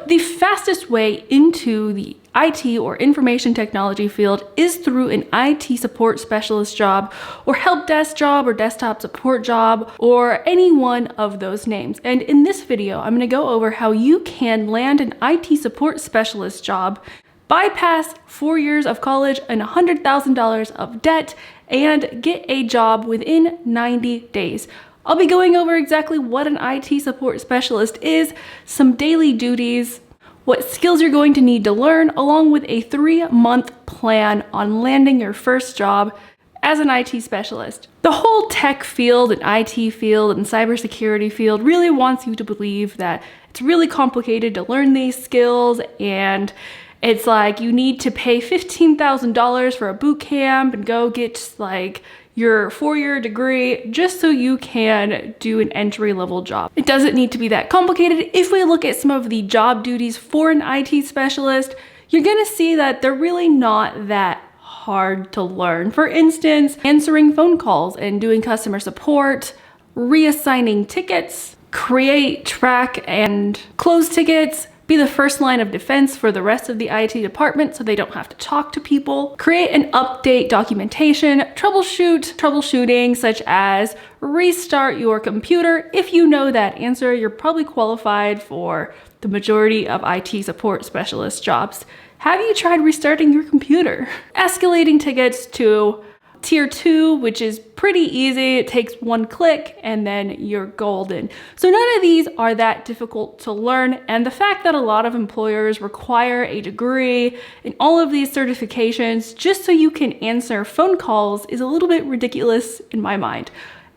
the fastest way into the IT or information technology field is through an IT support specialist job or help desk job or desktop support job or any one of those names. And in this video, I'm going to go over how you can land an IT support specialist job, bypass 4 years of college and $100,000 of debt, and get a job within 90 days. I'll be going over exactly what an IT support specialist is, some daily duties, what skills you're going to need to learn, along with a 3-month plan on landing your first job as an IT specialist. The whole tech field and IT field and cybersecurity field really wants you to believe that it's really complicated to learn these skills, and it's like you need to pay $15,000 for a boot camp and go get like your 4-year degree just so you can do an entry-level job. It doesn't need to be that complicated. If we look at some of the job duties for an IT specialist, you're gonna see that they're really not that hard to learn. For instance, answering phone calls and doing customer support, reassigning tickets, create, track, and close tickets, be the first line of defense for the rest of the IT department so they don't have to talk to people, create and update documentation, troubleshooting such as restart your computer. If you know that answer, you're probably qualified for the majority of IT support specialist jobs. Have you tried restarting your computer? Escalating tickets to Tier 2, which is pretty easy. It takes 1 click and then you're golden. So none of these are that difficult to learn. And the fact that a lot of employers require a degree in all of these certifications just so you can answer phone calls is a little bit ridiculous in my mind.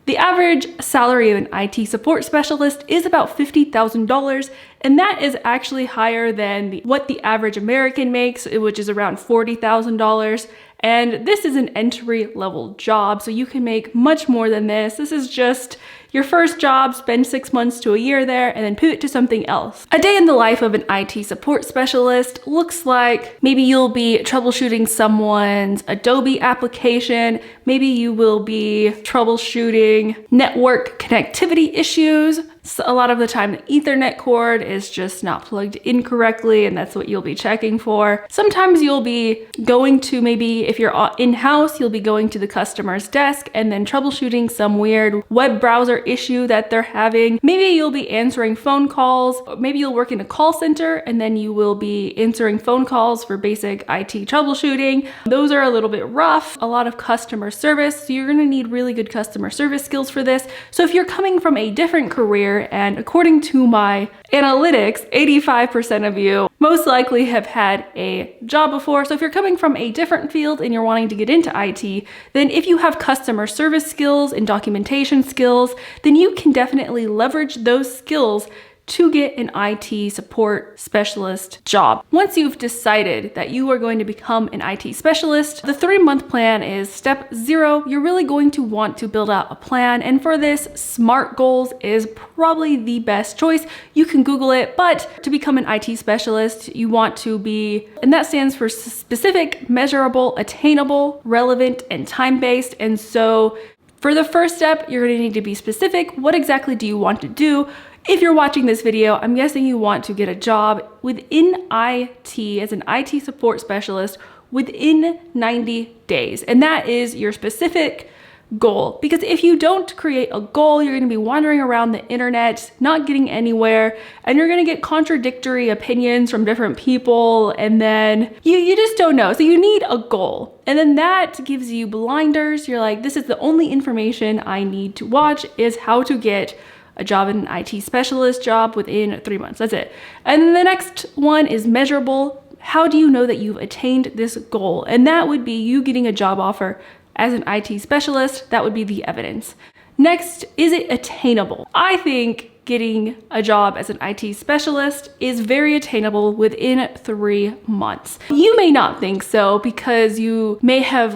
The average salary of an IT support specialist is about $50,000, and that is actually higher than what the average American makes, which is around $40,000. And this is an entry-level job, so you can make much more than this. This is just your first job, spend 6 months to a year there, and then pivot to something else. A day in the life of an IT support specialist looks like maybe you'll be troubleshooting someone's Adobe application. Maybe you will be troubleshooting network connectivity issues. So a lot of the time the Ethernet cord is just not plugged in correctly, and that's what you'll be checking for. Sometimes you'll be going to, maybe if you're in-house, you'll be going to the customer's desk and then troubleshooting some weird web browser issue that they're having. Maybe you'll be answering phone calls. Maybe you'll work in a call center and then you will be answering phone calls for basic IT troubleshooting. Those are a little bit rough. A lot of customer service, so you're gonna need really good customer service skills for this. So if you're coming from a different career, and according to my analytics, 85% of you most likely have had a job before. So if you're coming from a different field and you're wanting to get into IT, then if you have customer service skills and documentation skills, then you can definitely leverage those skills to get an IT support specialist job. Once you've decided that you are going to become an IT specialist, the 3-month plan is step 0. You're really going to want to build out a plan, and for this, SMART goals is probably the best choice. You can Google it, but to become an IT specialist, you want to be, and that stands for specific, measurable, attainable, relevant, and time-based. And so for the first step, you're going to need to be specific. What exactly do you want to do? If you're watching this video, I'm guessing you want to get a job within IT as an IT support specialist within 90 days. And that is your specific goal. Because if you don't create a goal, you're going to be wandering around the internet, not getting anywhere, and you're going to get contradictory opinions from different people, and then you just don't know. So you need a goal. And then that gives you blinders. You're like, this is the only information I need to watch is how to get a job in an IT specialist job within 3 months. That's it. And then the next one is measurable. How do you know that you've attained this goal? And that would be you getting a job offer as an IT specialist. That would be the evidence. Next, is it attainable? I think getting a job as an IT specialist is very attainable within 3 months. You may not think so because you may have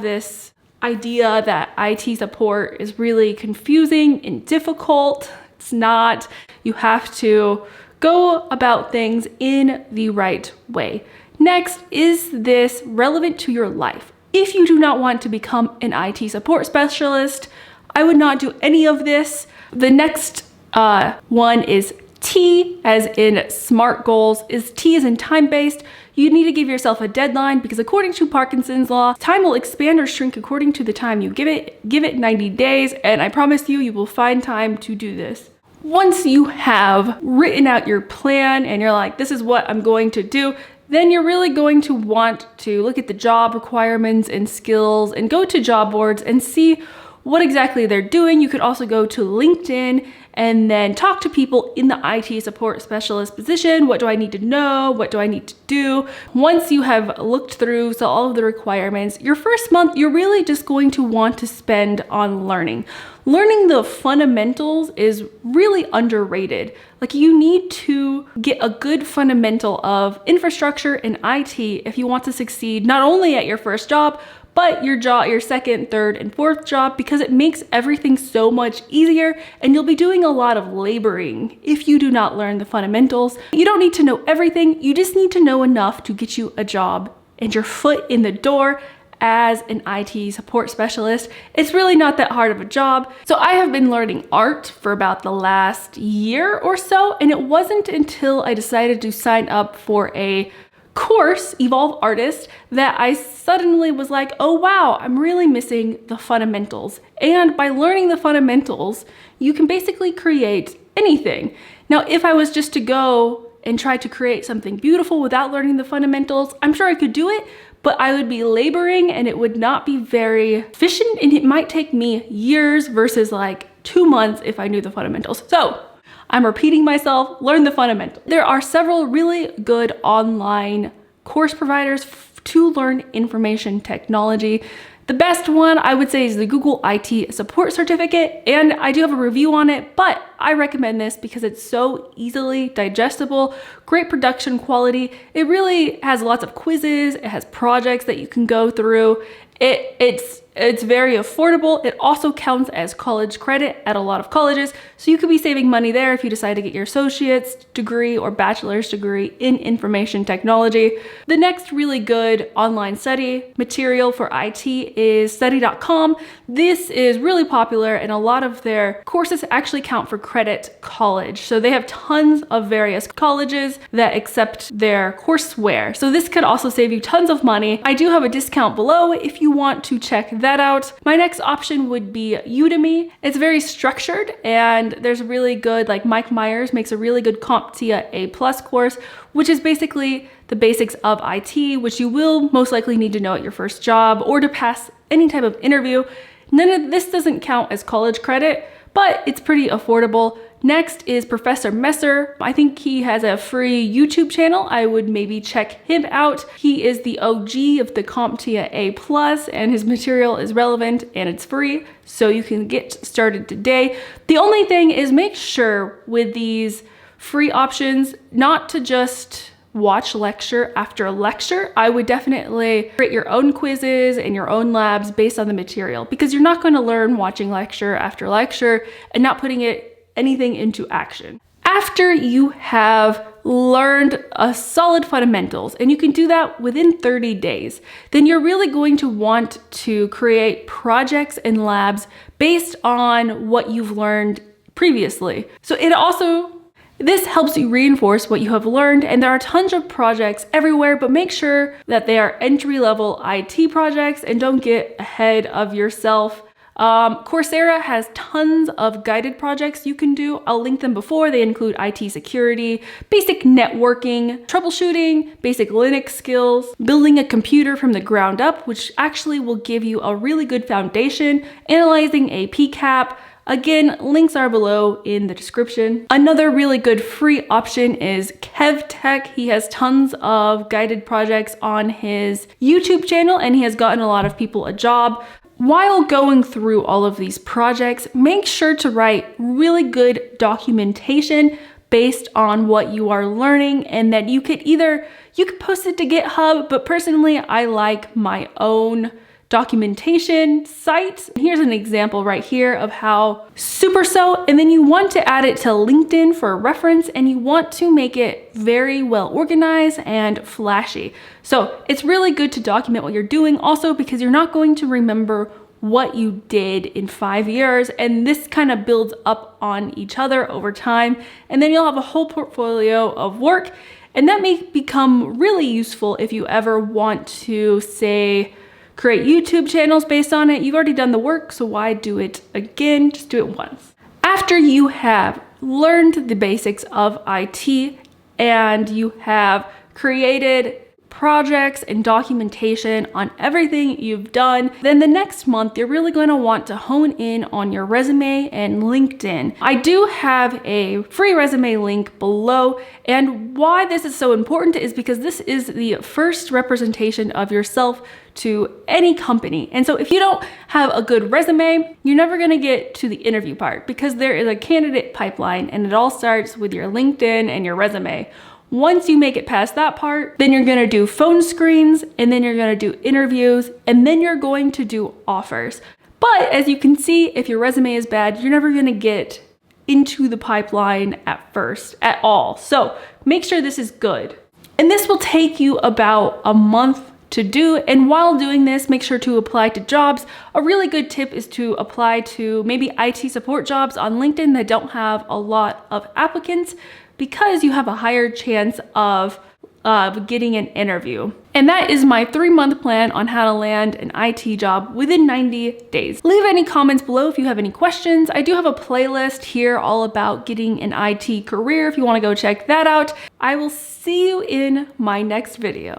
this idea that IT support is really confusing and difficult. It's not. You have to go about things in the right way. Next, is this relevant to your life? If you do not want to become an IT support specialist, I would not do any of this. The next one is T, as in SMART goals, T is in time-based. You need to give yourself a deadline because according to Parkinson's law, time will expand or shrink according to the time you give it. Give it 90 days, and I promise you will find time to do this. Once you have written out your plan and you're like, this is what I'm going to do, then you're really going to want to look at the job requirements and skills and go to job boards and see what exactly they're doing. You could also go to LinkedIn and then talk to people in the IT support specialist position. What do I need to know? What do I need to do? Once you have looked through all of the requirements, your first month, you're really just going to want to spend on learning. Learning the fundamentals is really underrated. Like, you need to get a good fundamental of infrastructure and IT if you want to succeed not only at your first job, but your second, third, and fourth job, because it makes everything so much easier and you'll be doing a lot of laboring if you do not learn the fundamentals. You don't need to know everything, you just need to know enough to get you a job and your foot in the door as an IT support specialist. It's really not that hard of a job. So I have been learning art for about the last year or so, and it wasn't until I decided to sign up for a course, Evolve Artist, that I suddenly was like, oh wow, I'm really missing the fundamentals. And by learning the fundamentals, you can basically create anything. Now, if I was just to go and try to create something beautiful without learning the fundamentals, I'm sure I could do it, but I would be laboring and it would not be very efficient, and it might take me years versus like 2 months if I knew the fundamentals. So I'm repeating myself, learn the fundamentals. There are several really good online course providers to learn information technology. The best one I would say is the Google IT Support Certificate, and I do have a review on it, but I recommend this because it's so easily digestible, great production quality. It really has lots of quizzes, it has projects that you can go through. It's very affordable. It also counts as college credit at a lot of colleges, so you could be saving money there if you decide to get your associate's degree or bachelor's degree in information technology. The next really good online study material for IT is study.com. This is really popular, and a lot of their courses actually count for credit college. So they have tons of various colleges that accept their courseware. So this could also save you tons of money. I do have a discount below if you want to check that out. My next option would be Udemy. It's very structured, and there's a really good, like Mike Myers makes a really good CompTIA A+ course, which is basically the basics of IT, which you will most likely need to know at your first job or to pass any type of interview. None of this doesn't count as college credit, but it's pretty affordable. Next is Professor Messer. I think he has a free YouTube channel. I would maybe check him out. He is the OG of the CompTIA A+, and his material is relevant and it's free, so you can get started today. The only thing is, make sure with these free options not to just watch lecture after lecture. I would definitely create your own quizzes and your own labs based on the material, because you're not going to learn watching lecture after lecture and not putting anything into action. After you have learned a solid fundamentals, and you can do that within 30 days, then you're really going to want to create projects and labs based on what you've learned previously. So this helps you reinforce what you have learned, and there are tons of projects everywhere, but make sure that they are entry-level IT projects and don't get ahead of yourself. Coursera has tons of guided projects you can do. I'll link them before. They include IT security, basic networking, troubleshooting, basic Linux skills, building a computer from the ground up, which actually will give you a really good foundation, analyzing a PCAP. Again, links are below in the description. Another really good free option is KevTech. He has tons of guided projects on his YouTube channel, and he has gotten a lot of people a job. While going through all of these projects, make sure to write really good documentation based on what you are learning, and that you could post it to GitHub, but personally I like my own documentation site. Here's an example right here of how and then you want to add it to LinkedIn for reference, and you want to make it very well organized and flashy. So it's really good to document what you're doing also, because you're not going to remember what you did in 5 years, and this kind of builds up on each other over time, and then you'll have a whole portfolio of work, and that may become really useful if you ever want to, say, create YouTube channels based on it. You've already done the work, so why do it again? Just do it once. After you have learned the basics of IT and you have created projects and documentation on everything you've done, then the next month you're really going to want to hone in on your resume and LinkedIn. I do have a free resume link below, and why this is so important is because this is the first representation of yourself to any company. And so if you don't have a good resume, you're never going to get to the interview part, because there is a candidate pipeline and it all starts with your LinkedIn and your resume. Once you make it past that part, then you're gonna do phone screens, and then you're gonna do interviews, and then you're going to do offers. But as you can see, if your resume is bad, you're never gonna get into the pipeline at first at all. So make sure this is good. And this will take you about a month to do. And while doing this, make sure to apply to jobs. A really good tip is to apply to maybe IT support jobs on LinkedIn that don't have a lot of applicants, because you have a higher chance of getting an interview. And that is my 3-month plan on how to land an IT job within 90 days. Leave any comments below if you have any questions. I do have a playlist here all about getting an IT career if you want to go check that out. I will see you in my next video.